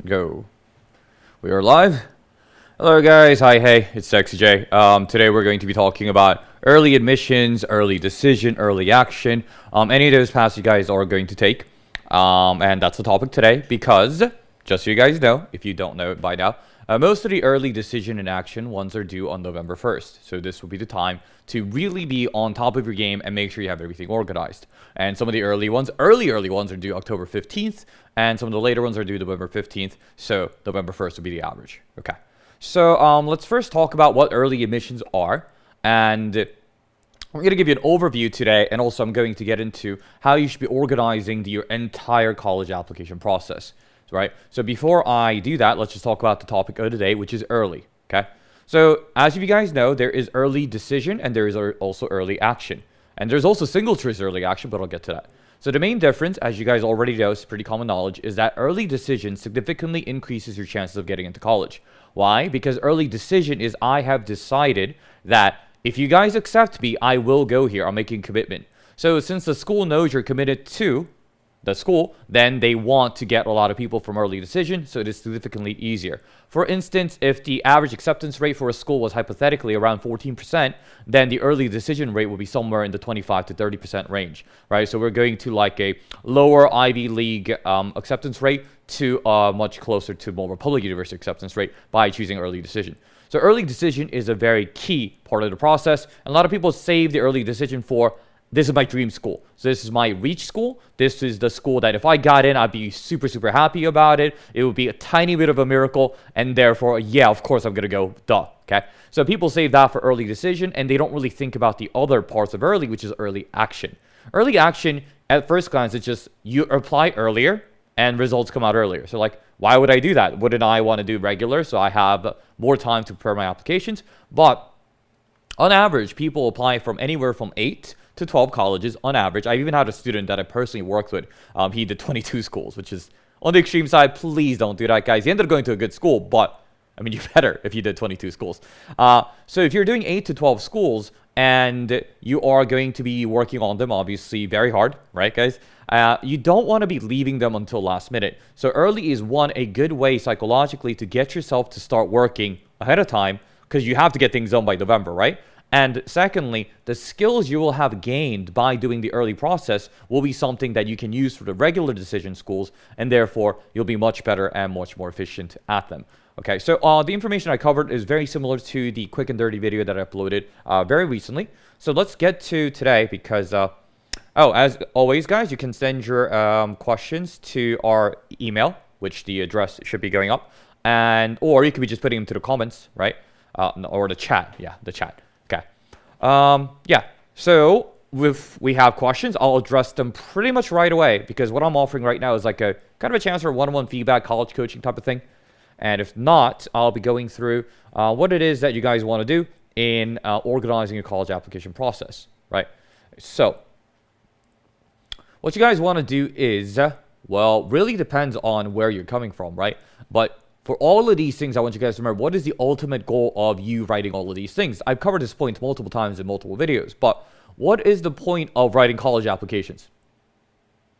Go. We are live. Hello guys, hi, hey, it's SexyJ. Today we're going to be talking about early admissions, early decision, early action. Any of those paths you guys are going to take. And that's the topic today because, just so you guys know, if you don't know it by now, most of the early decision and action ones are due on November 1st. So this will be the time to really be on top of your game and make sure you have everything organized. And some of the early ones are due October 15th, and some of the later ones are due November 15th. So November 1st will be the average. Okay. So let's first talk about what early admissions are. And I'm going to give you an overview today, and also I'm going to get into how you should be organizing your entire college application process. Right? So before I do that, let's just talk about the topic of the day, which is early. Okay? So as you guys know, there is early decision and there is also early action. And there's also single choice early action, but I'll get to that. So the main difference, as you guys already know, it's pretty common knowledge, is that early decision significantly increases your chances of getting into college. Why? Because early decision is I have decided that if you guys accept me, I will go here. I'm making a commitment. So since the school knows you're committed to the school, then they want to get a lot of people from early decision, so it is significantly easier. For instance, if the average acceptance rate for a school was hypothetically around 14%, then the early decision rate will be somewhere in the 25 to 30% range, right? So we're going to like a lower Ivy League acceptance rate to much closer to more public university acceptance rate by choosing early decision. So early decision is a very key part of the process, and a lot of people save the early decision for this is my dream school. So this is my reach school. This is the school that if I got in, I'd be super, super happy about it. It would be a tiny bit of a miracle. And therefore, yeah, of course, I'm going to go, duh. Okay. So people save that for early decision, and they don't really think about the other parts of early, which is early action. Early action, at first glance, it's just you apply earlier and results come out earlier. So like, why would I do that? Wouldn't I want to do regular so I have more time to prepare my applications? But on average, people apply from anywhere from 8 to 12 colleges on average. I even had a student that I personally worked with. He did 22 schools, which is on the extreme side. Please don't do that, guys. He ended up going to a good school, but I mean, you better if you did 22 schools. So if you're doing 8 to 12 schools and you are going to be working on them, obviously very hard, right, guys? You don't want to be leaving them until last minute. So early is a good way psychologically to get yourself to start working ahead of time, because you have to get things done by November, right? And secondly, the skills you will have gained by doing the early process will be something that you can use for the regular decision schools, and therefore you'll be much better and much more efficient at them. Okay, so the information I covered is very similar to the quick and dirty video that I uploaded very recently. So let's get to today because, as always, guys, you can send your questions to our email, which the address should be going up, or you could be just putting them to the comments, right? Or the chat, yeah, the chat. Okay. Yeah. So if we have questions, I'll address them pretty much right away, because what I'm offering right now is like a kind of a chance for one-on-one feedback, college coaching type of thing. And if not, I'll be going through what it is that you guys want to do in organizing your college application process, right? So what you guys want to do is, well, really depends on where you're coming from, right? But for all of these things, I want you guys to remember, what is the ultimate goal of you writing all of these things? I've covered this point multiple times in multiple videos, but what is the point of writing college applications?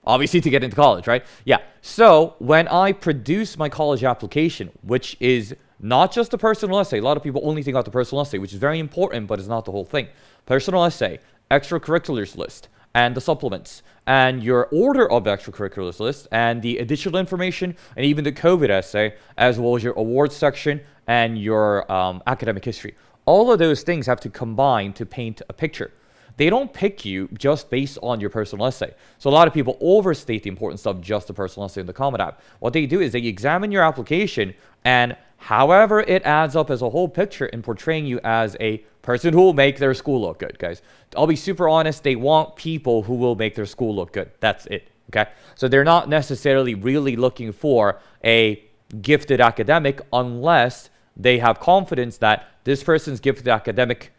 Obviously to get into college, right? Yeah. So when I produce my college application, which is not just the personal essay, a lot of people only think about the personal essay, which is very important, but it's not the whole thing. Personal essay, extracurriculars list, and the supplements, and your order of the extracurriculars list, and the additional information, and even the COVID essay, as well as your awards section and your academic history. All of those things have to combine to paint a picture. They don't pick you just based on your personal essay. So a lot of people overstate the importance of just the personal essay in the Common App. What they do is they examine your application, and however it adds up as a whole picture in portraying you as a person who will make their school look good, guys. I'll be super honest, they want people who will make their school look good. That's it, okay? So they're not necessarily really looking for a gifted academic unless they have confidence that this person's gifted academic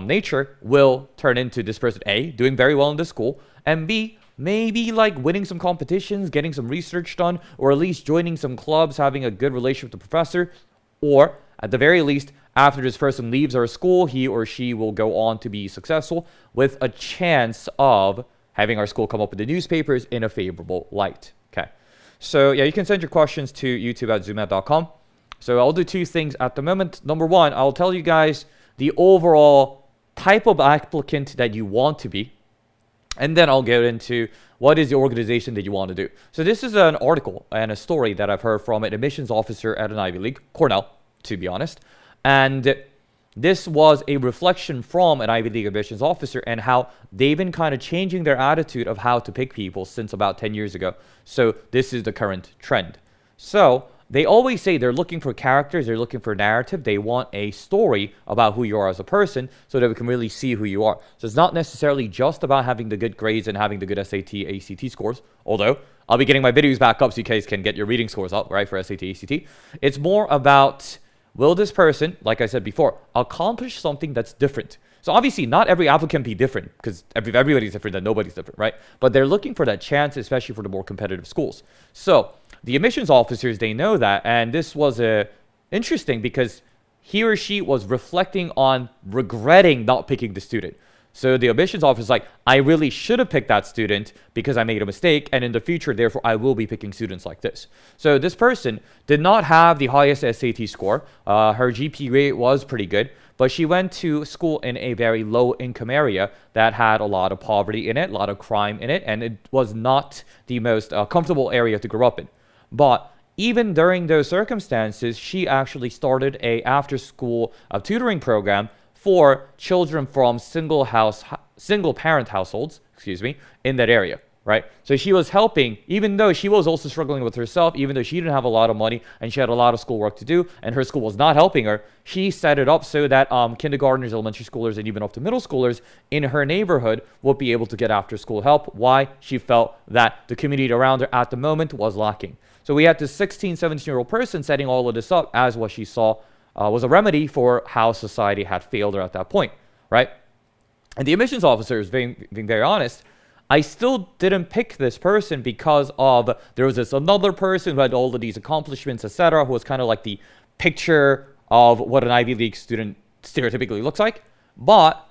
nature will turn into this person, A, doing very well in the school, and B, maybe like winning some competitions, getting some research done, or at least joining some clubs, having a good relationship with the professor, or at the very least, after this person leaves our school, he or she will go on to be successful with a chance of having our school come up with the newspapers in a favorable light. Okay. So yeah, you can send your questions to youtube@zoomat.com. So I'll do two things at the moment. Number one, I'll tell you guys the overall type of applicant that you want to be. And then I'll get into what is the organization that you want to do. So this is an article and a story that I've heard from an admissions officer at an Ivy League, Cornell, to be honest. And this was a reflection from an Ivy League admissions officer and how they've been kind of changing their attitude of how to pick people since about 10 years ago. So this is the current trend. So they always say they're looking for characters, they're looking for narrative, they want a story about who you are as a person so that we can really see who you are. So it's not necessarily just about having the good grades and having the good SAT, ACT scores, although I'll be getting my videos back up so you guys can get your reading scores up, right, for SAT, ACT. It's more about, will this person, like I said before, accomplish something that's different? So obviously not every applicant be different because everybody's different and nobody's different, right? But they're looking for that chance, especially for the more competitive schools. So the admissions officers, they know that, and this was interesting because he or she was reflecting on regretting not picking the student. So the admissions officer is like, I really should have picked that student because I made a mistake, and in the future, therefore, I will be picking students like this. So this person did not have the highest SAT score. Her GPA was pretty good, but she went to school in a very low-income area that had a lot of poverty in it, a lot of crime in it, and it was not the most comfortable area to grow up in. But even during those circumstances, she actually started a after-school tutoring program for children from single-parent households, in that area, right? So she was helping, even though she was also struggling with herself, even though she didn't have a lot of money and she had a lot of schoolwork to do, and her school was not helping her, she set it up so that kindergartners, elementary schoolers, and even up to middle schoolers in her neighborhood would be able to get after-school help. Why? She felt that the community around her at the moment was lacking. So we had this 16, 17-year-old person setting all of this up as what she saw was a remedy for how society had failed her at that point, right? And the admissions officer is being very honest. I still didn't pick this person because of there was this another person who had all of these accomplishments, etc., who was kind of like the picture of what an Ivy League student stereotypically looks like. But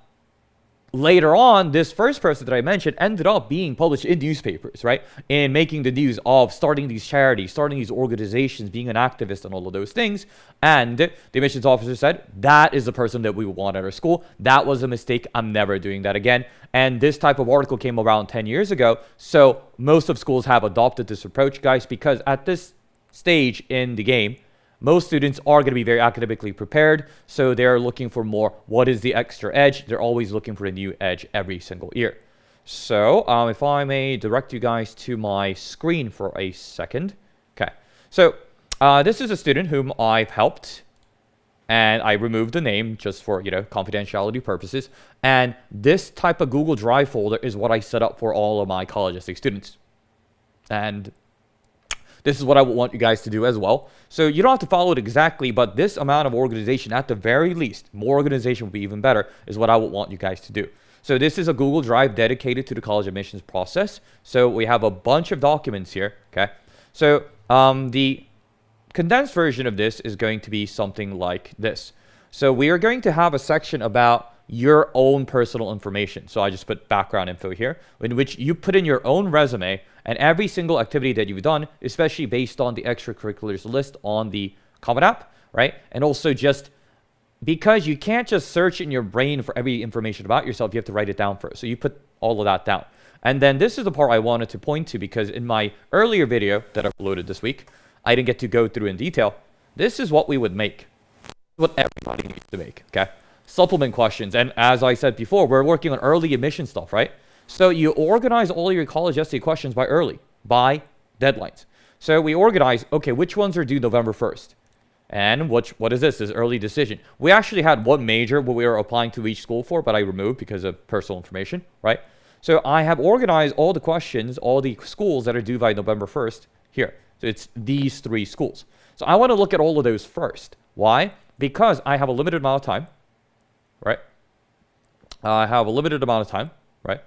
later on, this first person that I mentioned ended up being published in newspapers, right? And making the news of starting these charities, starting these organizations, being an activist and all of those things. And the admissions officer said, that is the person that we want at our school. That was a mistake. I'm never doing that again. And this type of article came around 10 years ago. So most of schools have adopted this approach, guys, because at this stage in the game, most students are going to be very academically prepared, so they're looking for more, what is the extra edge? They're always looking for a new edge every single year. So if I may direct you guys to my screen for a second. Okay, so this is a student whom I've helped, and I removed the name just for, confidentiality purposes. And this type of Google Drive folder is what I set up for all of my college essay students. And this is what I would want you guys to do as well. So you don't have to follow it exactly, but this amount of organization, at the very least, more organization would be even better, is what I would want you guys to do. So this is a Google Drive dedicated to the college admissions process. So we have a bunch of documents here, okay? So the condensed version of this is going to be something like this. So we are going to have a section about your own personal information. So I just put background info here, in which you put in your own resume and every single activity that you've done, especially based on the extracurriculars list on the Common App, right? And also just because you can't just search in your brain for every information about yourself, you have to write it down first. So you put all of that down. And then this is the part I wanted to point to, because in my earlier video that I uploaded this week, I didn't get to go through in detail. This is what we would make. What everybody needs to make, okay? Supplement questions. And as I said before, we're working on early admission stuff, right? So you organize all your college essay questions by deadlines. So we organize, okay, which ones are due November 1st? And what is this? This early decision. We actually had one major what we were applying to each school for, but I removed because of personal information, right? So I have organized all the questions, all the schools that are due by November 1st here. So it's these three schools. So I want to look at all of those first. Why? Because I have a limited amount of time, right? I have a limited amount of time, right?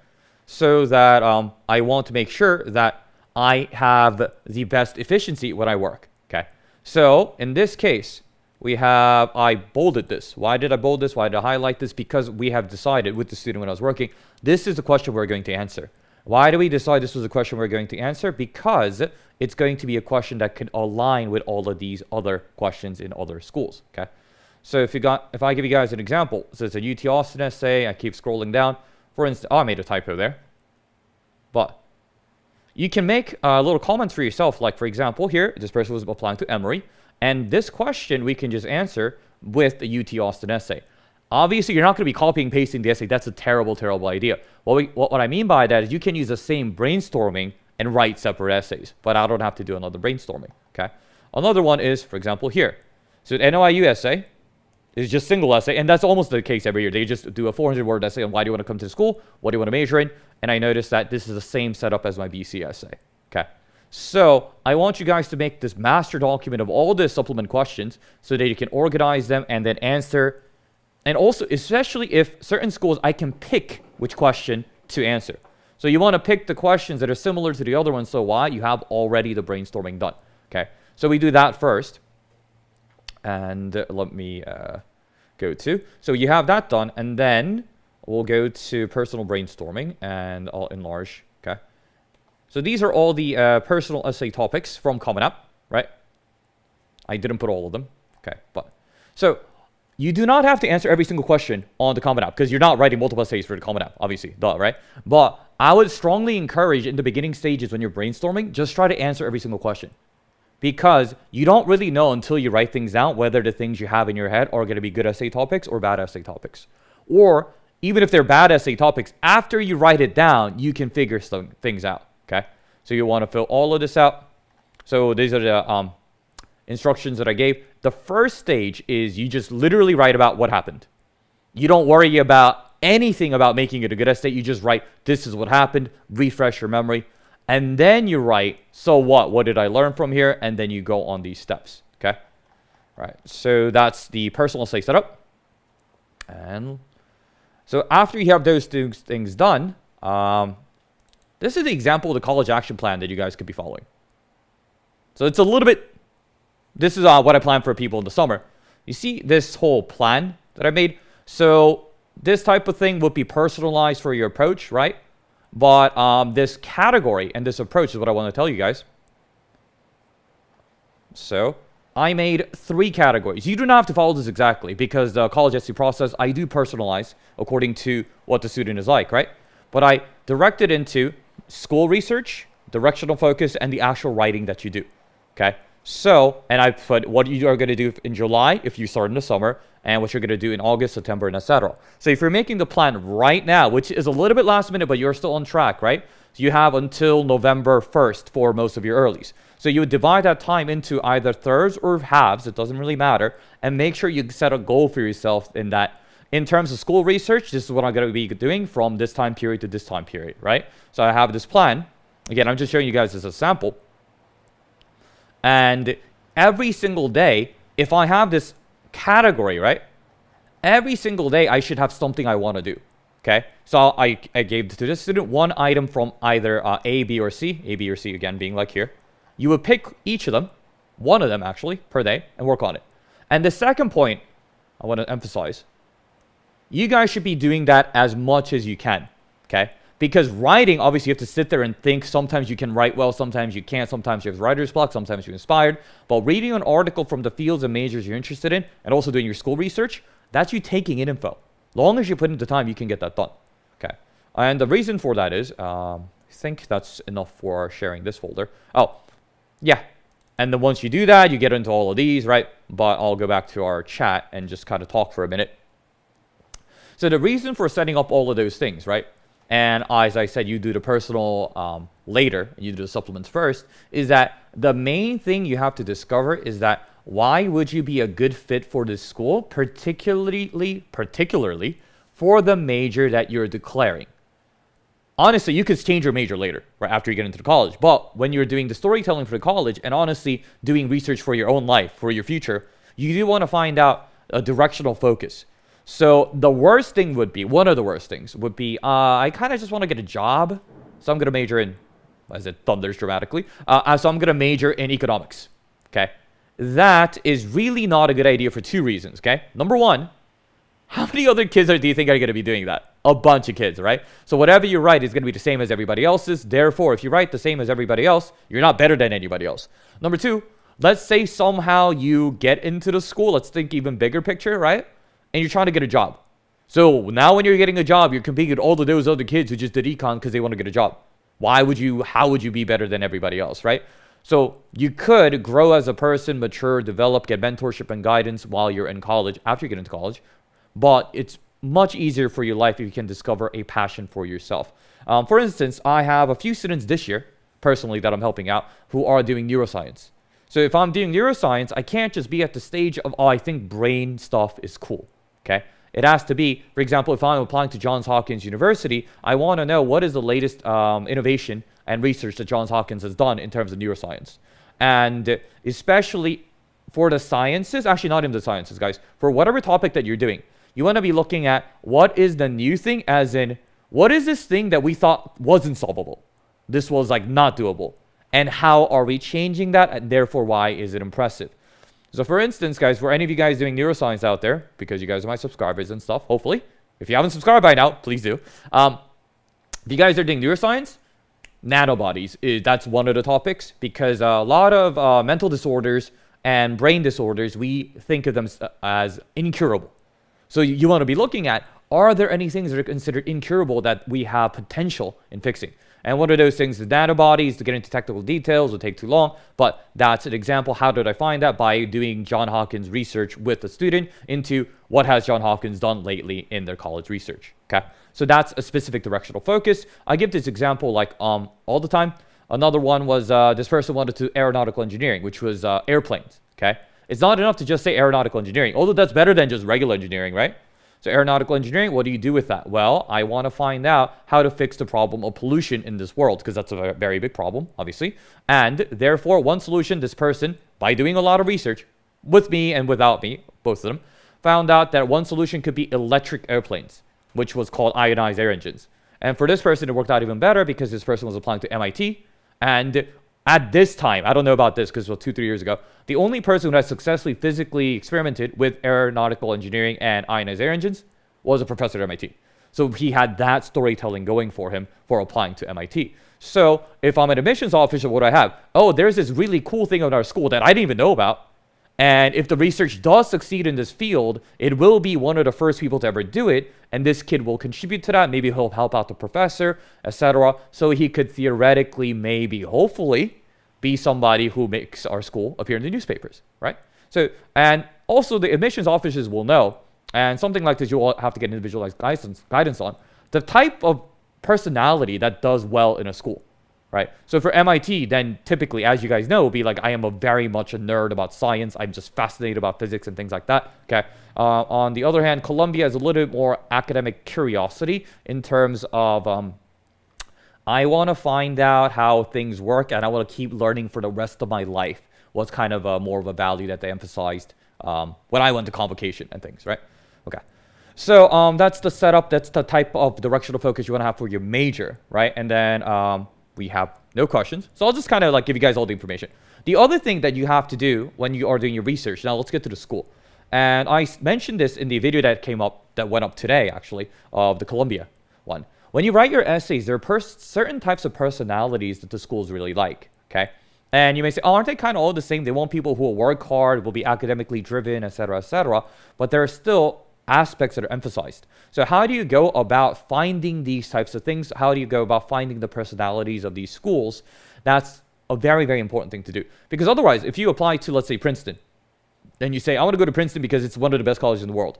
So that I want to make sure that I have the best efficiency when I work, okay? So in this case, I bolded this. Why did I bold this? Why did I highlight this? Because we have decided with the student when I was working, this is the question we're going to answer. Why do we decide this was a question we're going to answer? Because it's going to be a question that could align with all of these other questions in other schools, okay? So if I give you guys an example, so it's a UT Austin essay, I keep scrolling down. For instance, oh, I made a typo there. But you can make little comments for yourself, like for example here, this person was applying to Emory, and this question we can just answer with the UT Austin essay. Obviously, you're not going to be copying and pasting the essay. That's a terrible, terrible idea. What I mean by that is you can use the same brainstorming and write separate essays, but I don't have to do another brainstorming, okay? Another one is, for example, here. So an NYU essay is just single essay, and that's almost the case every year. They just do a 400-word essay on why do you want to come to school, what do you want to major in, and I noticed that this is the same setup as my BC essay, okay? So I want you guys to make this master document of all the supplement questions so that you can organize them and then answer. And also, especially if certain schools, I can pick which question to answer. So you want to pick the questions that are similar to the other ones. So why? You have already the brainstorming done. Okay. So we do that first. And let me go to. So you have that done. And then we'll go to personal brainstorming. And I'll enlarge. Okay. So these are all the personal essay topics from Common App, right? I didn't put all of them. Okay. But so you do not have to answer every single question on the Common App because you're not writing multiple essays for the Common App, obviously, right? But I would strongly encourage in the beginning stages when you're brainstorming, just try to answer every single question. Because you don't really know until you write things out whether the things you have in your head are going to be good essay topics or bad essay topics. Or even if they're bad essay topics, after you write it down, you can figure some things out, okay? So you want to fill all of this out. So these are the instructions that I gave. The first stage is you just literally write about what happened. You don't worry about anything about making it a good essay. You just write, this is what happened, refresh your memory. And then you write, so what? What did I learn from here? And then you go on these steps, okay? Right, so that's the personal essay setup. And so after you have those things done, this is the example of the college action plan that you guys could be following. So it's a little bit, this is what I plan for people in the summer. You see this whole plan that I made? So this type of thing would be personalized for your approach, right? But this category and this approach is what I want to tell you guys. So I made 3 categories. You do not have to follow this exactly because the college essay process, I do personalize according to what the student is like, right? But I direct it into school research, directional focus, and the actual writing that you do, okay? So, and I put what you are going to do in July if you start in the summer, and what you're going to do in August, September, and etc. So if you're making the plan right now, which is a little bit last minute, but you're still on track, right? So you have until November 1st for most of your earlies. So you would divide that time into either thirds or halves, it doesn't really matter, and make sure you set a goal for yourself in that. In terms of school research, this is what I'm going to be doing from this time period to this time period, right? So I have this plan. Again, I'm just showing you guys as a sample. And every single day, if I have this category, right? Every single day, I should have something I want to do, okay? So I gave to this student one item from either A, B, or C. A, B, or C, again, being like here. You would pick each of them, one of them actually, per day, and work on it. And the second point I want to emphasize, you guys should be doing that as much as you can, okay? Because writing, obviously, you have to sit there and think. Sometimes you can write well, sometimes you can't. Sometimes you have writer's block, sometimes you're inspired. But reading an article from the fields and majors you're interested in, and also doing your school research, that's you taking in info. Long as you put in the time, you can get that done, okay? And the reason for that is, I think that's enough for sharing this folder. Oh, yeah. And then once you do that, you get into all of these, right? But I'll go back to our chat and just kind of talk for a minute. So the reason for setting up all of those things, right? And as I said, you do the personal later, and you do the supplements first, is that the main thing you have to discover is that why would you be a good fit for this school, particularly for the major that you're declaring. Honestly, you could change your major later, right after you get into the college. But when you're doing the storytelling for the college and honestly doing research for your own life, for your future, you do want to find out a directional focus. So the worst thing would be, one of the worst things would be, I kind of just want to get a job. So I'm going to major in, as it thunders dramatically. So I'm going to major in economics, okay? That is really not a good idea for 2 reasons, okay? Number one, How many other kids do you think are going to be doing that? A bunch of kids, right? So whatever you write is going to be the same as everybody else's. Therefore, if you write the same as everybody else, you're not better than anybody else. Number two, let's say somehow you get into the school. Let's think even bigger picture, right? And you're trying to get a job. So now when you're getting a job, you're competing with all of those other kids who just did econ because they want to get a job. How would you be better than everybody else, right? So you could grow as a person, mature, develop, get mentorship and guidance while you're in college, after you get into college. But it's much easier for your life if you can discover a passion for yourself. For instance, I have a few students this year, personally, that I'm helping out, who are doing neuroscience. So if I'm doing neuroscience, I can't just be at the stage of, oh, I think brain stuff is cool, okay? It has to be, for example, if I'm applying to Johns Hopkins University, I want to know what is the latest innovation and research that Johns Hopkins has done in terms of neuroscience. And especially for the sciences, actually not in the sciences, guys, for whatever topic that you're doing, you want to be looking at what is the new thing, as in, what is this thing that we thought wasn't solvable? This was like not doable. And how are we changing that? And therefore, why is it impressive? So for instance, guys, for any of you guys doing neuroscience out there, because you guys are my subscribers and stuff, hopefully, if you haven't subscribed by now, please do. If you guys are doing neuroscience, nanobodies, that's one of the topics, because a lot of mental disorders and brain disorders, we think of them as incurable. So you want to be looking at, are there any things that are considered incurable that we have potential in fixing? And what are those things? The nanobodies, to get into technical details will take too long, but that's an example. How did I find that? By doing Johns Hopkins research with a student into what has Johns Hopkins done lately in their college research, okay? So that's a specific directional focus. I give this example like all the time. Another one was this person wanted to aeronautical engineering, which was airplanes, okay? It's not enough to just say aeronautical engineering, although that's better than just regular engineering, right? So aeronautical engineering, what do you do with that? Well, I want to find out how to fix the problem of pollution in this world, because that's a very big problem, obviously. And therefore, one solution, this person, by doing a lot of research, with me and without me, both of them, found out that one solution could be electric airplanes, which was called ionized air engines. And for this person, it worked out even better because this person was applying to MIT. And at this time, I don't know about this because it was 2-3 years ago, the only person who had successfully physically experimented with aeronautical engineering and ionized air engines was a professor at MIT. So he had that storytelling going for him for applying to MIT. So if I'm an admissions officer, what do I have? Oh, there's this really cool thing in our school that I didn't even know about. And if the research does succeed in this field, it will be one of the first people to ever do it. And this kid will contribute to that. Maybe he'll help out the professor, etc. So he could theoretically, maybe, hopefully, be somebody who makes our school appear in the newspapers, right? So, and also the admissions officers will know, and something like this you'll have to get individualized guidance on, the type of personality that does well in a school, right? So for MIT, then typically, as you guys know, will be like, I am very much a nerd about science. I'm just fascinated about physics and things like that, okay? On the other hand, Columbia is a little bit more academic curiosity in terms of, I want to find out how things work, and I want to keep learning for the rest of my life. Was kind of more of a value that they emphasized when I went to convocation and things, right? Okay. So that's the setup. That's the type of directional focus you want to have for your major, right? And then we have no questions. So I'll just kind of like give you guys all the information. The other thing that you have to do when you are doing your research, now let's get to the school. And I mentioned this in the video that went up today, actually, of the Columbia one. When you write your essays, there are certain types of personalities that the schools really like, okay? And you may say, oh, aren't they kind of all the same? They want people who will work hard, will be academically driven, etc., etc. But there are still aspects that are emphasized. So how do you go about finding these types of things? How do you go about finding the personalities of these schools? That's a very, very important thing to do. Because otherwise, if you apply to, let's say, Princeton, then you say, I want to go to Princeton because it's one of the best colleges in the world.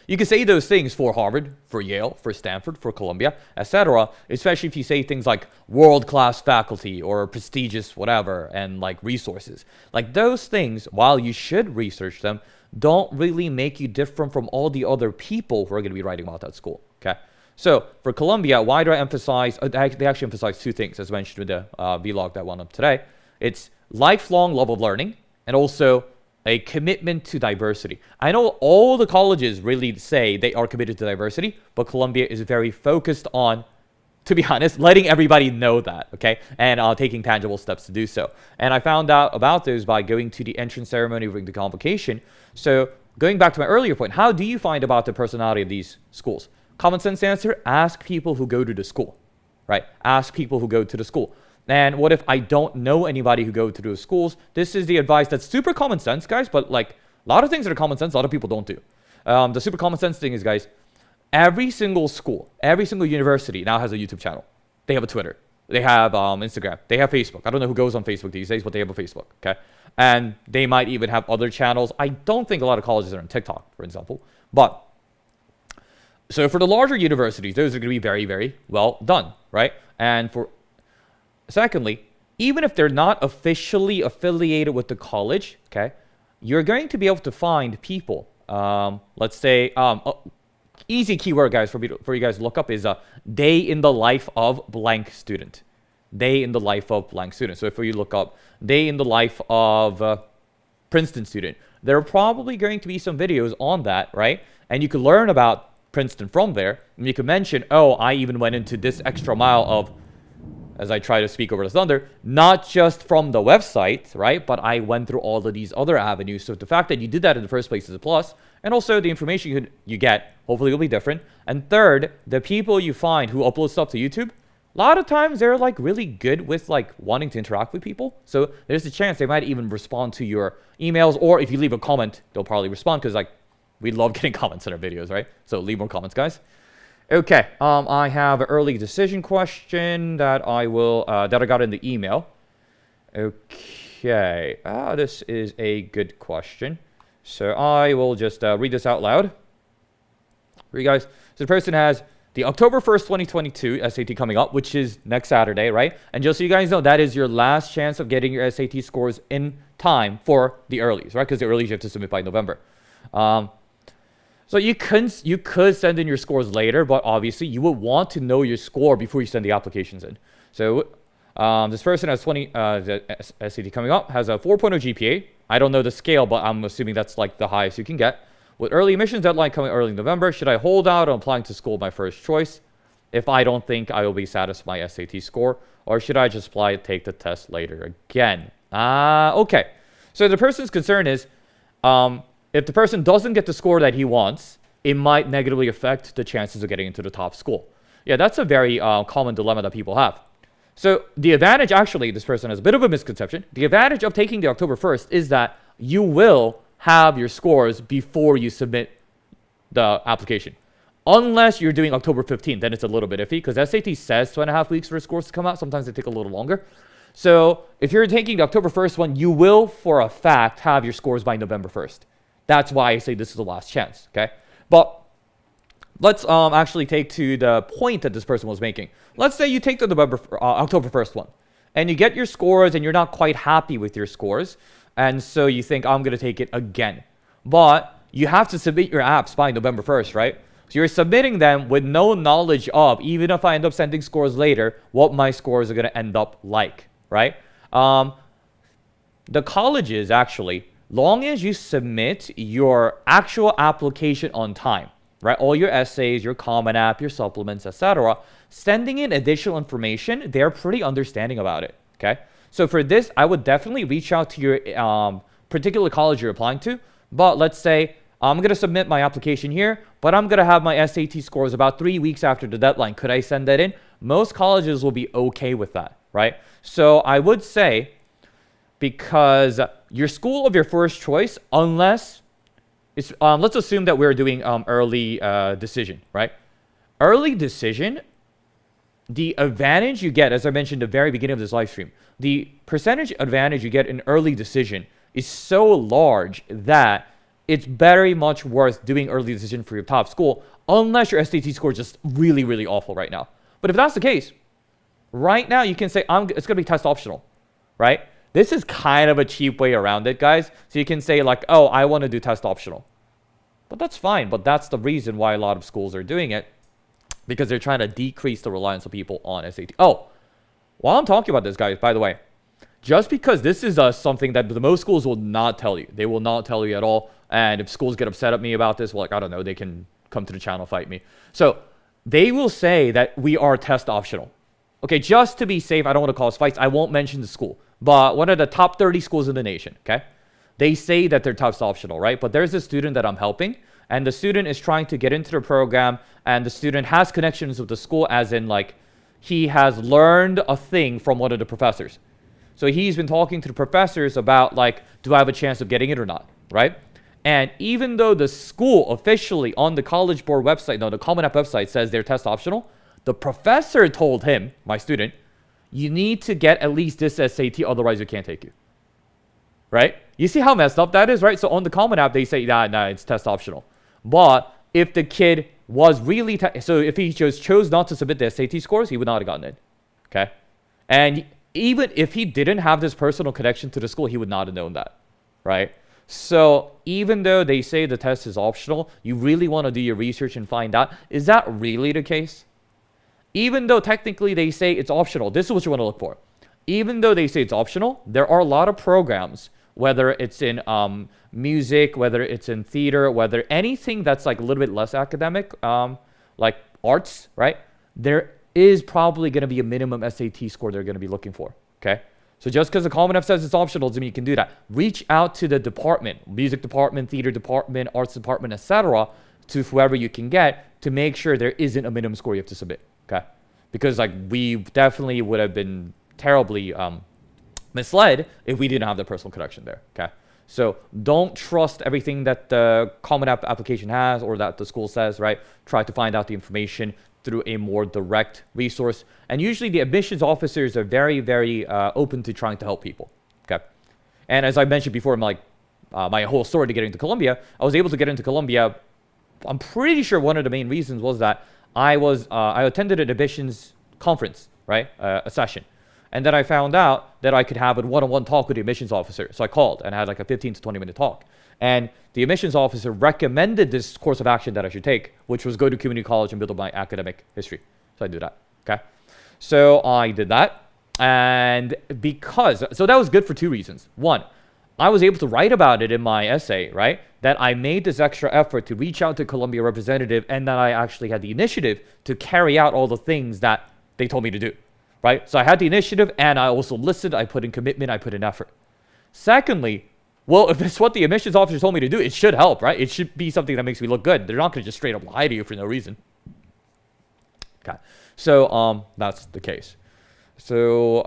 You can say those things for Harvard, for Yale, for Stanford, for Columbia, etc., especially if you say things like world-class faculty or prestigious whatever and like resources. Like those things, while you should research them, don't really make you different from all the other people who are going to be writing about that school, okay? So for Columbia, why do I emphasize, they actually emphasize two things as mentioned with the vlog that went up today. It's lifelong love of learning and also a commitment to diversity. I know all the colleges really say they are committed to diversity, but Columbia is very focused on, to be honest, letting everybody know that, okay? And taking tangible steps to do so. And I found out about those by going to the entrance ceremony during the convocation. So going back to my earlier point, how do you find about the personality of these schools? Common sense answer, ask people who go to the school, right? Ask people who go to the school. And what if I don't know anybody who go to those schools? This is the advice that's super common sense, guys, but like a lot of things that are common sense, a lot of people don't do. The super common sense thing is, guys, every single school, every single university now has a YouTube channel. They have a Twitter. They have Instagram. They have Facebook. I don't know who goes on Facebook these days, but they have a Facebook, okay? And they might even have other channels. I don't think a lot of colleges are on TikTok, for example. But, so for the larger universities, those are going to be very, very well done, right? And for, secondly, even if they're not officially affiliated with the college, okay, you're going to be able to find people. Let's say, easy keyword, guys, for you guys to look up is day in the life of blank student. Day in the life of blank student. So if you look up day in the life of Princeton student, there are probably going to be some videos on that, right? And you can learn about Princeton from there. And you can mention, oh, I even went into this extra mile of, as I try to speak over the thunder, not just from the website, right? But I went through all of these other avenues. So the fact that you did that in the first place is a plus. And also the information you get, hopefully will be different. And third, the people you find who upload stuff to YouTube, a lot of times they're like really good with like wanting to interact with people. So there's a chance they might even respond to your emails, or if you leave a comment, they'll probably respond, because like we love getting comments in our videos, right? So leave more comments, guys. Okay, I have an early decision question that I got in the email. Okay, this is a good question. So I will just read this out loud for you guys. So the person has the October 1st, 2022 SAT coming up, which is next Saturday, right? And just so you guys know, that is your last chance of getting your SAT scores in time for the earlies, right? Because the earlies you have to submit by November. So you could send in your scores later, but obviously you would want to know your score before you send the applications in. So this person has the SAT coming up, has a 4.0 GPA. I don't know the scale, but I'm assuming that's like the highest you can get. With early admissions deadline coming early in November, should I hold out on applying to school my first choice if I don't think I will be satisfied with my SAT score, or should I just apply and take the test later again? Okay. So the person's concern is, if the person doesn't get the score that he wants, it might negatively affect the chances of getting into the top school. Yeah, that's a very common dilemma that people have. So the advantage, actually, this person has a bit of a misconception. The advantage of taking the October 1st is that you will have your scores before you submit the application. Unless you're doing October 15th, then it's a little bit iffy, because SAT says 2.5 weeks for scores to come out. Sometimes they take a little longer. So if you're taking the October 1st one, you will, for a fact, have your scores by November 1st. That's why I say this is the last chance, okay? But let's actually take to the point that this person was making. Let's say you take the October 1st one, and you get your scores, and you're not quite happy with your scores, and so you think, I'm going to take it again. But you have to submit your apps by November 1st, right? So you're submitting them with no knowledge of, even if I end up sending scores later, what my scores are going to end up like, right? The colleges, actually, long as you submit your actual application on time, right? All your essays, your Common App, your supplements, etc. Sending in additional information, they're pretty understanding about it, okay? So for this, I would definitely reach out to your particular college you're applying to. But let's say I'm going to submit my application here, but I'm going to have my SAT scores about 3 weeks after the deadline. Could I send that in? Most colleges will be okay with that, right? So I would say, because your school of your first choice, unless it's, let's assume that we're doing early decision, right? Early decision, the advantage you get, as I mentioned at the very beginning of this live stream, the percentage advantage you get in early decision is so large that it's very much worth doing early decision for your top school, unless your SAT score is just really, really awful right now. But if that's the case, right now you can say, it's going to be test optional, right? This is kind of a cheap way around it, guys. So you can say like, oh, I want to do test optional. But that's fine. But that's the reason why a lot of schools are doing it, because they're trying to decrease the reliance of people on SAT. Oh, while I'm talking about this, guys, by the way, just because this is something that the most schools will not tell you. They will not tell you at all. And if schools get upset at me about this, well, like, I don't know, they can come to the channel, fight me. So they will say that we are test optional. Okay, just to be safe, I don't want to cause fights. I won't mention the school. But one of the top 30 schools in the nation, okay? they say that their test optional, right? But there's a student that I'm helping, and the student is trying to get into the program, and the student has connections with the school, as in like he has learned a thing from one of the professors. So he's been talking to the professors about like, do I have a chance of getting it or not, right? And even though the school officially on the College Board website, no, the Common App website says they're test optional, the professor told him, my student, you need to get at least this SAT, otherwise we can't take you, right? You see how messed up that is, right? So on the Common App, they say, nah, it's test optional. But if the kid was really, so if he just chose not to submit the SAT scores, he would not have gotten it, okay? And even if he didn't have this personal connection to the school, he would not have known that, right? So even though they say the test is optional, you really want to do your research and find out, is that really the case? Even though technically they say it's optional, this is what you want to look for. Even though they say it's optional, there are a lot of programs, whether it's in music, whether it's in theater, whether anything that's like a little bit less academic, like arts, right? There is probably going to be a minimum SAT score they're going to be looking for, okay? So just because the Common App says it's optional doesn't mean you can do that. Reach out to the department, music department, theater department, arts department, etc., to whoever you can get to make sure there isn't a minimum score you have to submit, okay? Because like we definitely would have been terribly misled if we didn't have the personal connection there, okay? So don't trust everything that the Common App application has or that the school says, right? Try to find out the information through a more direct resource. And usually the admissions officers are very, very open to trying to help people, okay? And as I mentioned before, my whole story to getting to Columbia, I was able to get into Columbia. I'm pretty sure one of the main reasons was that I attended an admissions conference, right? A session. And then I found out that I could have a one-on-one talk with the admissions officer. So I called and had like a 15 to 20-minute talk. And the admissions officer recommended this course of action that I should take, which was go to community college and build up my academic history. So I did that, okay? So I did that. And so that was good for two reasons. One, I was able to write about it in my essay, right? That I made this extra effort to reach out to Columbia representative, and that I actually had the initiative to carry out all the things that they told me to do, right? So I had the initiative, and I also listened, I put in commitment, I put in effort. Secondly, well, if it's what the admissions officer told me to do, it should help, right? It should be something that makes me look good. They're not going to just straight up lie to you for no reason. Okay, so that's the case. So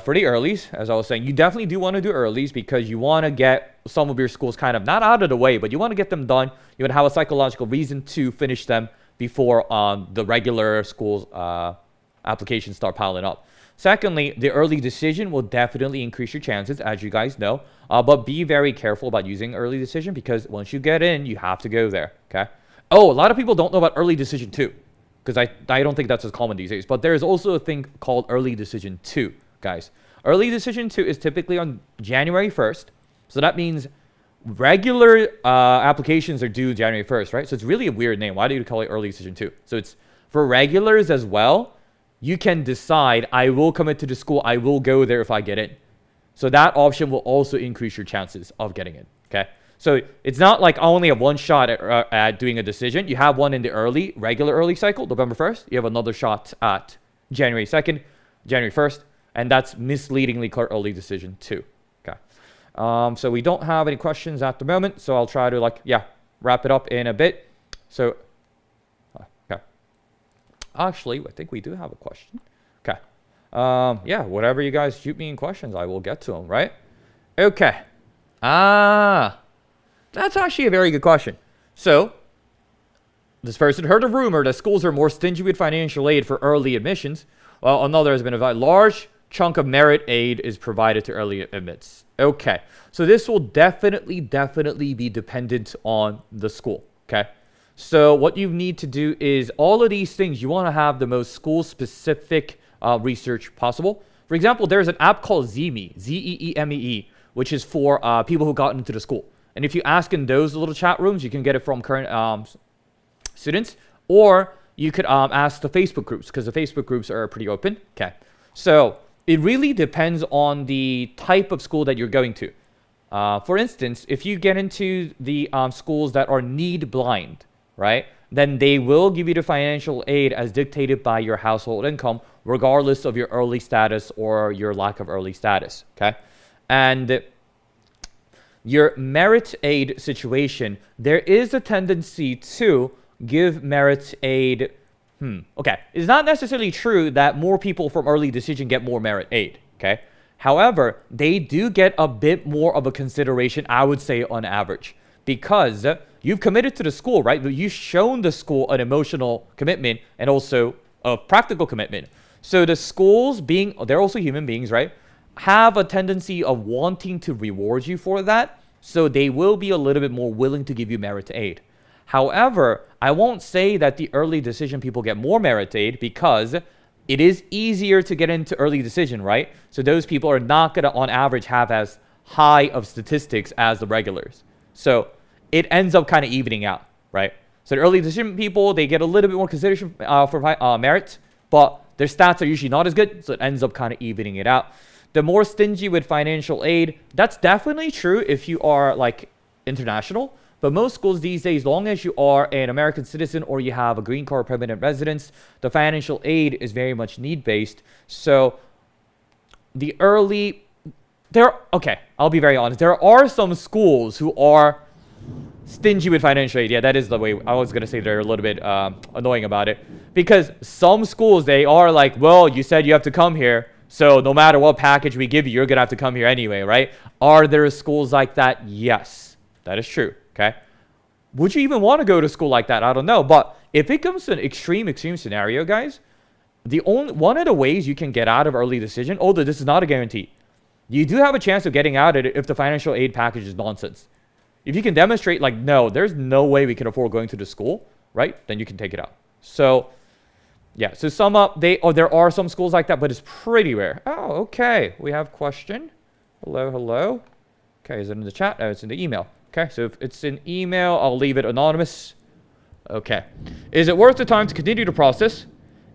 for the earlies, as I was saying, you definitely do want to do earlies because you want to get some of your schools kind of not out of the way, but you want to get them done. You want to have a psychological reason to finish them before the regular schools applications start piling up. Secondly, the early decision will definitely increase your chances, as you guys know. But be very careful about using early decision because once you get in, you have to go there, okay? Oh, a lot of people don't know about early decision 2 because I don't think that's as common these days. But there's also a thing called early decision 2, guys. Early decision 2 is typically on January 1st. So that means regular applications are due January 1st, right? So it's really a weird name. Why do you call it early decision 2? So it's for regulars as well. You can decide, I will commit to the school, I will go there if I get in. So that option will also increase your chances of getting in, okay? So it's not like I only have one shot at doing a decision. You have one in the regular early cycle, November 1st. You have another shot at January 2nd, January 1st, and that's misleadingly called early decision 2, okay? So we don't have any questions at the moment, so I'll try to wrap it up in a bit. So actually, I think we do have a question. Okay. Yeah, whatever you guys shoot me in questions, I will get to them, right? Okay. That's actually a very good question. So, this person heard a rumor that schools are more stingy with financial aid for early admissions, while another has been a large chunk of merit aid is provided to early admits. Okay. So this will definitely be dependent on the school, okay? So what you need to do is all of these things, you want to have the most school-specific research possible. For example, there's an app called Zeemee, Zeemee, which is for people who got into the school. And if you ask in those little chat rooms, you can get it from current students. Or you could ask the Facebook groups, because the Facebook groups are pretty open. Okay. So it really depends on the type of school that you're going to. For instance, if you get into the schools that are need blind, right, then they will give you the financial aid as dictated by your household income, regardless of your early status or your lack of early status, okay? And your merit aid situation, there is a tendency to give merit aid. Okay. It's not necessarily true that more people from early decision get more merit aid. Okay. However, they do get a bit more of a consideration, I would say, on average, because you've committed to the school, right? You've shown the school an emotional commitment and also a practical commitment. So the schools, they're also human beings, right, have a tendency of wanting to reward you for that. So they will be a little bit more willing to give you merit aid. However, I won't say that the early decision people get more merit aid, because it is easier to get into early decision, right? So those people are not going to, on average, have as high of statistics as the regulars. So it ends up kind of evening out, right? So the early decision people, they get a little bit more consideration for merit, but their stats are usually not as good, so it ends up kind of evening it out. The more stingy with financial aid, that's definitely true if you are like international. But most schools these days, as long as you are an American citizen or you have a green card permanent residence, the financial aid is very much need-based. So okay, I'll be very honest. There are some schools who are stingy with financial aid. Yeah, that is the way I was going to say. They're a little bit annoying about it. Because some schools, they are like, well, you said you have to come here, so no matter what package we give you, you're going to have to come here anyway, right? Are there schools like that? Yes, that is true. Okay, would you even want to go to school like that? I don't know. But if it comes to an extreme scenario, guys, one of the ways you can get out of early decision, although this is not a guarantee, you do have a chance of getting out of it if the financial aid package is nonsense. If you can demonstrate, like, no, there's no way we can afford going to the school, right? Then you can take it out. So, yeah. So sum up, there are some schools like that, but it's pretty rare. Oh, okay. We have question. Hello. Okay, is it in the chat? Oh, it's in the email. Okay, so if it's an email, I'll leave it anonymous. Okay. Is it worth the time to continue the process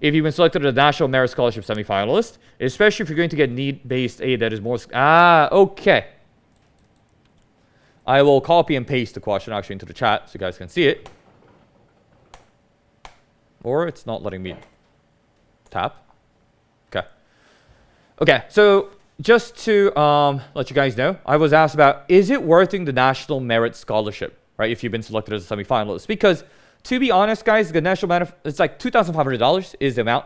if you've been selected as a National Merit Scholarship semifinalist, especially if you're going to get need-based aid that is more... okay. I will copy and paste the question actually into the chat so you guys can see it. Or it's not letting me tap. Okay. Okay, so... just to let you guys know, I was asked about, is it worth the National Merit Scholarship, right, if you've been selected as a semifinalist? Because, to be honest, guys, the National Merit, it's like $2,500 is the amount.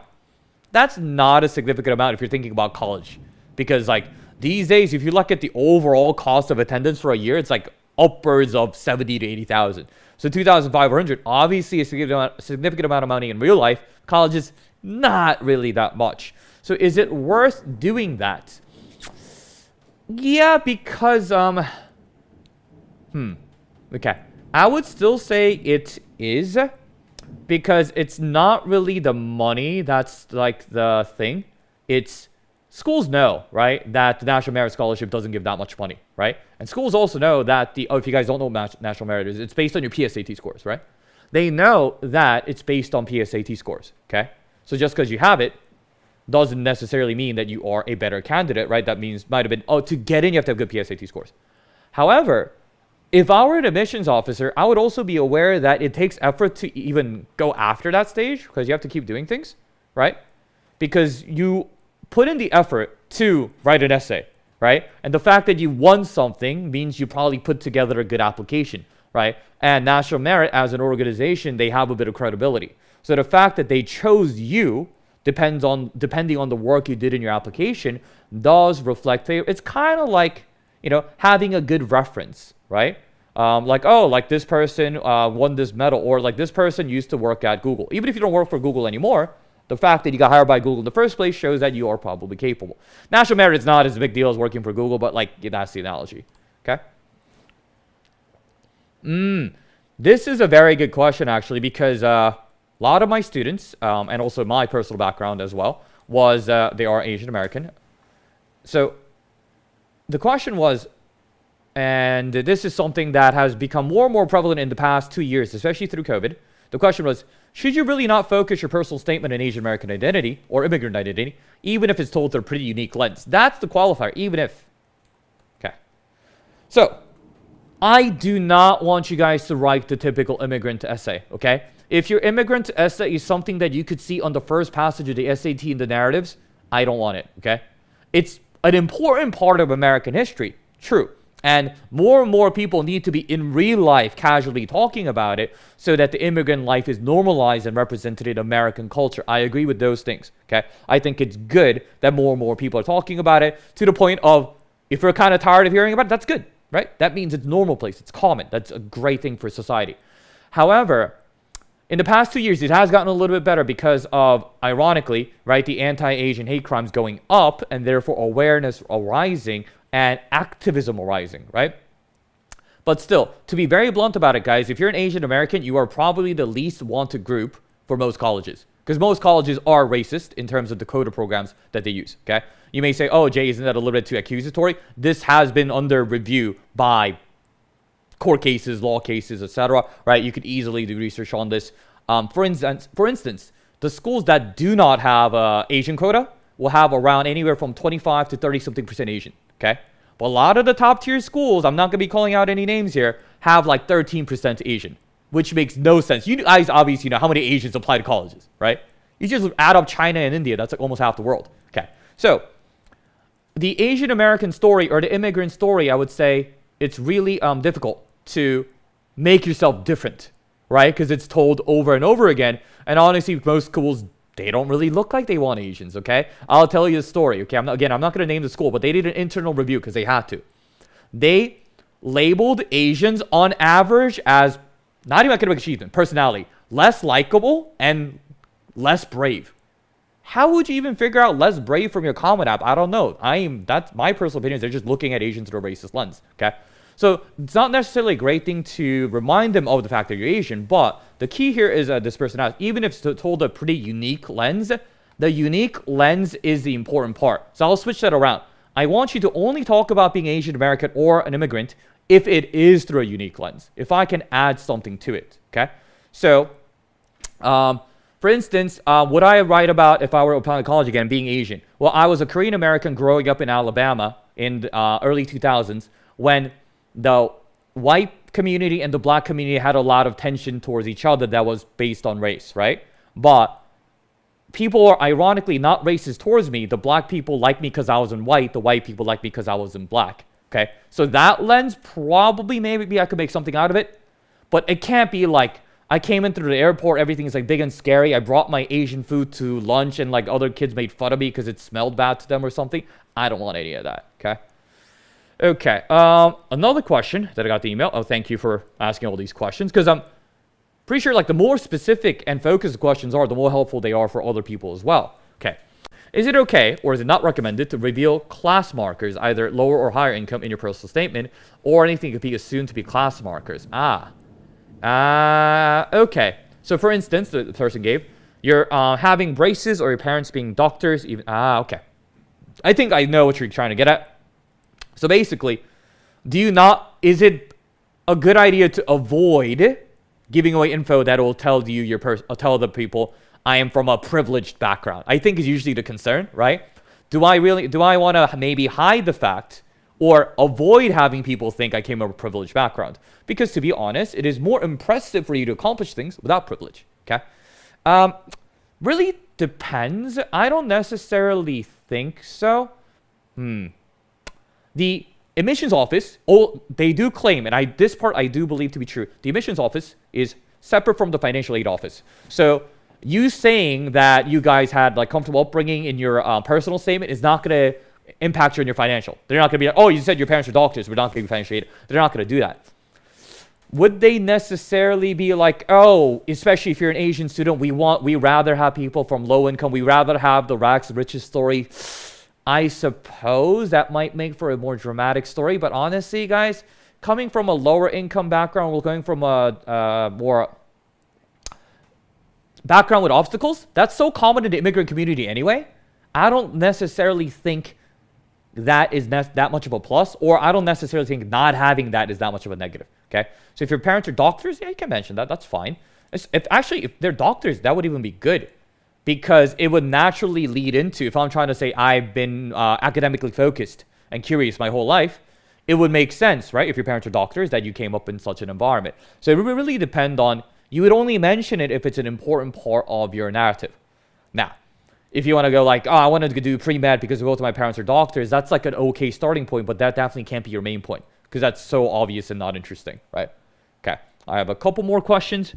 That's not a significant amount if you're thinking about college. Because, like, these days, if you look at the overall cost of attendance for a year, it's like upwards of $70,000 to $80,000. So $2,500, obviously a significant amount of money in real life. College is not really that much. So is it worth doing that? Yeah, because, okay. I would still say it is, because it's not really the money that's, like, the thing. It's, schools know, right, that the National Merit Scholarship doesn't give that much money, right? And schools also know that if you guys don't know what National Merit is, it's based on your PSAT scores, right? They know that it's based on PSAT scores, okay? So just because you have it, doesn't necessarily mean that you are a better candidate, right? That means might have been, to get in, you have to have good PSAT scores. However, if I were an admissions officer, I would also be aware that it takes effort to even go after that stage, because you have to keep doing things, right? Because you put in the effort to write an essay, right? And the fact that you won something means you probably put together a good application, right? And National Merit, as an organization, they have a bit of credibility. So the fact that they chose you, depending on the work you did in your application, does reflect favor. It's kind of like, having a good reference, right? Like this person won this medal, or like this person used to work at Google. Even if you don't work for Google anymore, the fact that you got hired by Google in the first place shows that you are probably capable. National Merit is not as big deal as working for Google, but like, that's the analogy, okay? This is a very good question, actually, because a lot of my students, and also my personal background as well, was they are Asian American. So the question was, and this is something that has become more and more prevalent in the past 2 years, especially through COVID. The question was, should you really not focus your personal statement on Asian American identity or immigrant identity, even if it's told through a pretty unique lens? That's the qualifier, even if. Okay. So, I do not want you guys to write the typical immigrant essay, okay? If your immigrant essay is something that you could see on the first passage of the SAT in the narratives, I don't want it, okay? It's an important part of American history, true. And more people need to be in real life casually talking about it so that the immigrant life is normalized and represented in American culture. I agree with those things, okay? I think it's good that more and more people are talking about it to the point of, if we're kind of tired of hearing about it, that's good, right? That means it's normal place, it's common. That's a great thing for society. However, in the past 2 years, it has gotten a little bit better because of, ironically, right, the anti-Asian hate crimes going up and therefore awareness arising and activism arising, right? But still, to be very blunt about it, guys, if you're an Asian American, you are probably the least wanted group for most colleges. Because most colleges are racist in terms of the quota programs that they use, okay? You may say, oh, Jay, isn't that a little bit too accusatory? This has been under review by court cases, law cases, etc., right? You could easily do research on this. For instance, the schools that do not have Asian quota will have around anywhere from 25 to 30-something% Asian, okay? But a lot of the top-tier schools, I'm not going to be calling out any names here, have like 13% Asian, which makes no sense. You guys obviously know how many Asians apply to colleges, right? You just add up China and India, that's like almost half the world. Okay, so the Asian American story or the immigrant story, I would say it's really difficult to make yourself different, right? Because it's told over and over again. And honestly, most schools, they don't really look like they want Asians, okay? I'll tell you the story, okay? I'm not going to name the school, but they did an internal review because they had to. They labeled Asians on average as, not even academic achievement, personality, less likable and less brave. How would you even figure out less brave from your comment app? I don't know. That's my personal opinion. They're just looking at Asians through a racist lens, okay? So it's not necessarily a great thing to remind them of the fact that you're Asian, but the key here is this personality. Even if it's told a pretty unique lens, the unique lens is the important part. So I'll switch that around. I want you to only talk about being Asian American or an immigrant if it is through a unique lens, if I can add something to it, okay? So, for instance, would I write about, if I were applying to college again, being Asian? Well, I was a Korean American growing up in Alabama in the early 2000s when the white community and the black community had a lot of tension towards each other that was based on race, right? But people are ironically not racist towards me. The black people like me because I was in white. The white people like me because I was in black, okay? So that lens, probably, maybe I could make something out of it. But it can't be like, I came in through the airport, everything is like big and scary. I brought my Asian food to lunch and like other kids made fun of me because it smelled bad to them or something. I don't want any of that, okay? Okay, another question that I got the email. Oh, thank you for asking all these questions, because I'm pretty sure like the more specific and focused questions are, the more helpful they are for other people as well. Okay, is it okay or is it not recommended to reveal class markers, either lower or higher income, in your personal statement, or anything could be assumed to be class markers? Okay. So for instance, the person gave, you're having braces or your parents being doctors, even, okay. I think I know what you're trying to get at. So basically, is it a good idea to avoid giving away info that will tell you tell the people, I am from a privileged background? I think is usually the concern, right? Do I want to maybe hide the fact or avoid having people think I came from a privileged background? Because to be honest, it is more impressive for you to accomplish things without privilege, okay? Really depends. I don't necessarily think so. The admissions office, they do claim, and this part I do believe to be true, the admissions office is separate from the financial aid office. So you saying that you guys had like comfortable upbringing in your personal statement is not going to impact you in your financial. They're not going to be like, oh, you said your parents are doctors, we're not going to give you financial aid. They're not going to do that. Would they necessarily be like, oh, especially if you're an Asian student, we rather have people from low income, we rather have the rags to riches story? I suppose that might make for a more dramatic story, but honestly, guys, coming from a lower income background, we're going from a more background with obstacles, that's so common in the immigrant community anyway. I don't necessarily think that is that much of a plus, or I don't necessarily think not having that is that much of a negative, okay? So if your parents are doctors, yeah, you can mention that, that's fine. If they're doctors, that would even be good, because it would naturally lead into, if I'm trying to say I've been academically focused and curious my whole life, it would make sense, right? If your parents are doctors, that you came up in such an environment. So it would really depend on, you would only mention it if it's an important part of your narrative. Now, if you want to go like, oh, I wanted to do pre-med because both of my parents are doctors, that's like an okay starting point, but that definitely can't be your main point. because that's so obvious and not interesting, right? Okay, I have a couple more questions.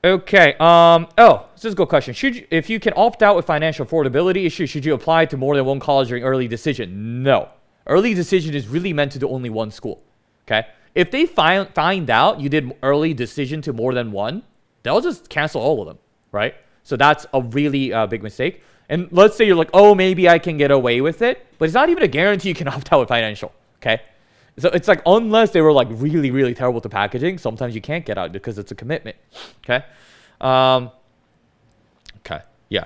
Okay, oh, this is a good question. If you can opt out with financial affordability issues, should you apply to more than one college during early decision? No. Early decision is really meant to do only one school, okay? If they find out you did early decision to more than one, they'll just cancel all of them, right? So that's a really big mistake. And let's say you're like, oh, maybe I can get away with it, but it's not even a guarantee you can opt out with financial, okay? So it's like, unless they were like really, really terrible to packaging, sometimes you can't get out because it's a commitment, okay? Okay, yeah.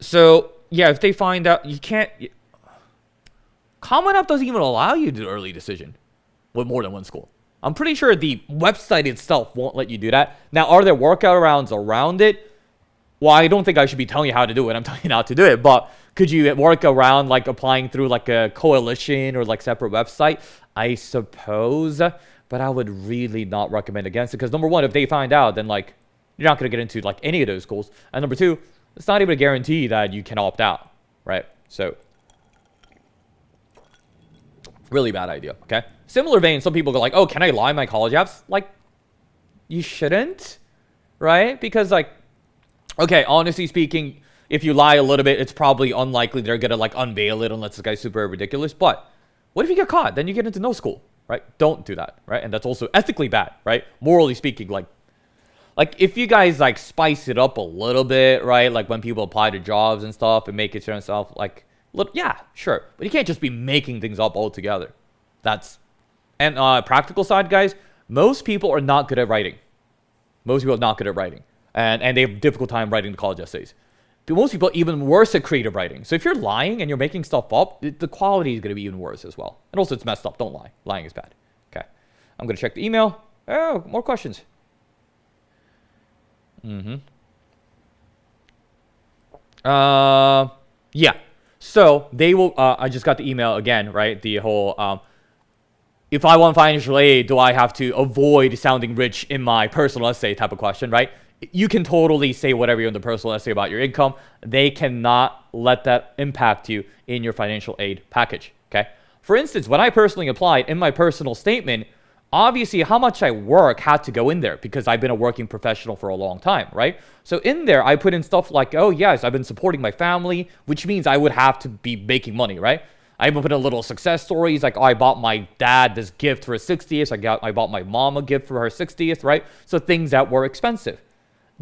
So, yeah, if they find out, you can't... Common App doesn't even allow you to do early decision with more than one school. I'm pretty sure the website itself won't let you do that. Now, are there workarounds around it? Well, I don't think I should be telling you how to do it. I'm telling you how to do it. But could you work around like applying through like a coalition or like separate website? I suppose. But I would really not recommend against it. Because number one, if they find out, then like you're not going to get into like any of those schools. And number two, it's not even a guarantee that you can opt out. Right? So, really bad idea. Okay? Similar vein, some people go like, oh, can I lie my college apps? Like, you shouldn't. Right? Because like, okay, honestly speaking, if you lie a little bit, it's probably unlikely they're going to like unveil it unless this guy's super ridiculous. But what if you get caught? Then you get into no school, right? Don't do that, right? And that's also ethically bad, right? Morally speaking, like if you guys like spice it up a little bit, right? Like when people apply to jobs and stuff and make it to themselves, like, look, yeah, sure. But you can't just be making things up altogether. And practical side, guys, most people are not good at writing. Most people are not good at writing. And they have a difficult time writing the college essays. But most people are even worse at creative writing. So if you're lying and you're making stuff up, the quality is going to be even worse as well. And also, it's messed up. Don't lie. Lying is bad. Okay. I'm going to check the email. Oh, more questions. Yeah. So they will, I just got the email again, right? The whole, if I want financial aid, do I have to avoid sounding rich in my personal essay type of question, right? You can totally say whatever you want in the personal essay about your income. They cannot let that impact you in your financial aid package, okay? For instance, when I personally applied in my personal statement, obviously how much I work had to go in there because I've been a working professional for a long time, right? So in there, I put in stuff like, oh yes, I've been supporting my family, which means I would have to be making money, right? I even put in little success stories like, oh, I bought my dad this gift for his 60th. I bought my mom a gift for her 60th, right? So things that were expensive.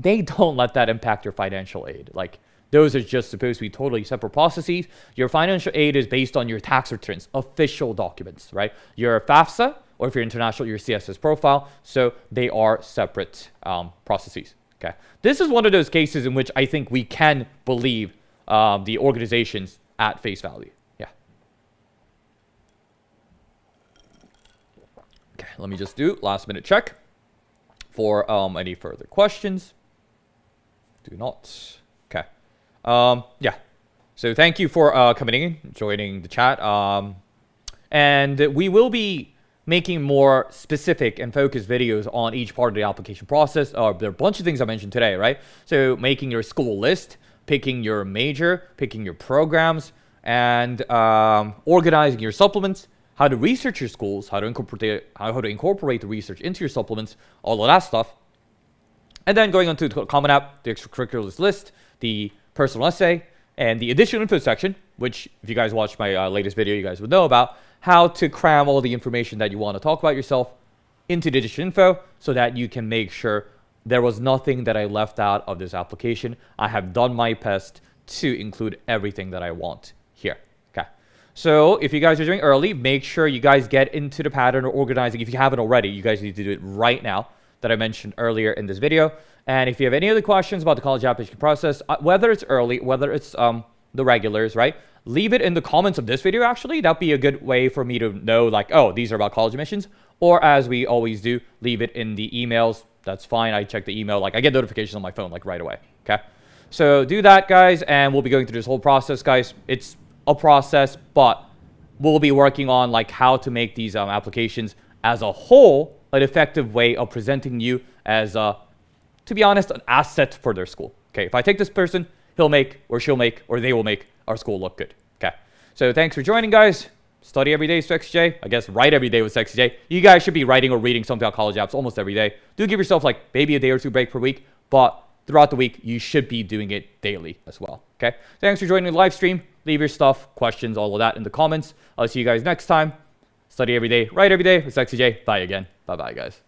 They don't let that impact your financial aid. Like, those are just supposed to be totally separate processes. Your financial aid is based on your tax returns, official documents, right? Your FAFSA, or if you're international, your CSS profile. So they are separate processes, okay? This is one of those cases in which I think we can believe the organizations at face value. Yeah. Okay, let me just do last minute check for any further questions. Do not. Okay. Yeah. So thank you for coming in, joining the chat. And we will be making more specific and focused videos on each part of the application process. There are a bunch of things I mentioned today, right? So making your school list, picking your major, picking your programs, and organizing your supplements, how to research your schools, how to incorporate the research into your supplements, all of that stuff. And then going on to the Common App, the extracurriculars list, the personal essay, and the additional info section, which if you guys watched my latest video, you guys would know about how to cram all the information that you want to talk about yourself into the additional info so that you can make sure there was nothing that I left out of this application. I have done my best to include everything that I want here. Okay. So if you guys are doing early, make sure you guys get into the pattern of organizing. If you haven't already, you guys need to do it right now, that I mentioned earlier in this video. And if you have any other questions about the college application process, whether it's early, whether it's the regulars, right? Leave it in the comments of this video, actually. That'd be a good way for me to know, like, oh, these are about college admissions. Or as we always do, leave it in the emails. That's fine. I check the email. Like, I get notifications on my phone, like, right away. Okay? So do that, guys. And we'll be going through this whole process, guys. It's a process, but we'll be working on, like, how to make these applications as a whole an effective way of presenting you as, to be honest, an asset for their school. Okay, if I take this person, he'll make, or she'll make, or they will make our school look good. Okay, so thanks for joining, guys. study every day with SexyJ. I guess write every day with SexyJ. You guys should be writing or reading something about college apps almost every day. Do give yourself like maybe a day or two break per week, but throughout the week, you should be doing it daily as well. Okay. Thanks for joining the live stream. Leave your stuff, questions, all of that in the comments. I'll see you guys next time. Study every day, write every day with SexyJ. Bye again. Bye-bye, guys.